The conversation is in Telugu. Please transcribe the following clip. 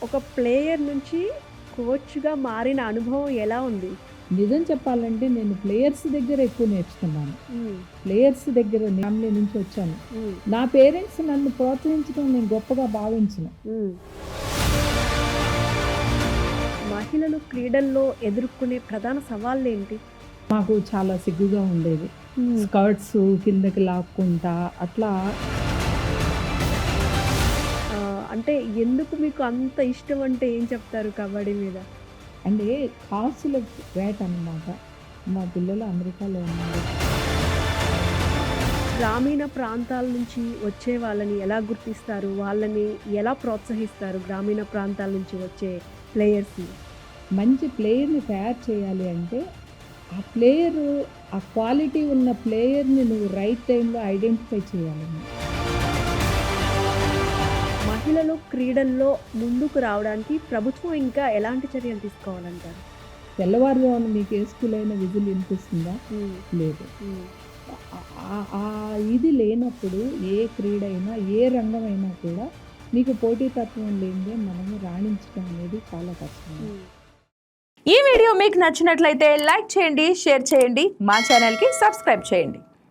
ఒక ప్లేయర్ నుంచి కోచ్‌గా మారిన అనుభవం ఎలా ఉంది? నిజం చెప్పాలంటే నేను ప్లేయర్స్ దగ్గర ఎక్కువ నేర్చుకున్నాను. హ్మ్. ప్లేయర్స్ దగ్గర ఫ్యామిలీ నుంచి వచ్చాను. హ్మ్. నా పేరెంట్స్ నన్ను ప్రోత్సహించడం నేను గొప్పగా భావించను. హ్మ్. మహిళలు క్రీడల్లో ఎదుర్కొనే ప్రధాన సవాళ్ళేంటి? మాకు చాలా సిగ్గుగా ఉండేది. హ్మ్. స్కర్ట్స్ కిందకి లాక్కుంటా అట్లా అంటే ఎందుకు మీకు అంత ఇష్టం అంటే ఏం చెప్తారు కబడ్డీ మీద? అంటే కాసుల వేట అన్నమాట. మా పిల్లలు అమెరికాలో ఉన్నారు. గ్రామీణ ప్రాంతాల నుంచి వచ్చే వాళ్ళని ఎలా గుర్తిస్తారు? వాళ్ళని ఎలా ప్రోత్సహిస్తారు గ్రామీణ ప్రాంతాల నుంచి వచ్చే ప్లేయర్స్‌ని? మంచి ప్లేయర్‌ని తయారు చేయాలి అంటే ఆ ప్లేయరు ఆ క్వాలిటీ ఉన్న ప్లేయర్‌ని నువ్వు రైట్ టైమ్‌లో ఐడెంటిఫై చేయాలమ్మ. మహిళలు క్రీడల్లో ముందుకు రావడానికి ప్రభుత్వం ఇంకా ఎలాంటి చర్యలు తీసుకోవాలంటారు? తెల్లవారుజామున మీకు ఏ స్కూలైనా విజిల్ వినిపిస్తుందా? హ్మ్. లేదు. హ్మ్. ఆ ఇది లేనప్పుడు ఏ క్రీడైనా, ఏ రంగమైనా కూడా మీకు పోటీతత్వం లేనిదే మనము రాణించడం అనేది చాలా కష్టం. హ్మ్. ఈ వీడియో మీకు నచ్చినట్లయితే లైక్ చేయండి, షేర్ చేయండి, మా ఛానల్కి సబ్స్క్రైబ్ చేయండి.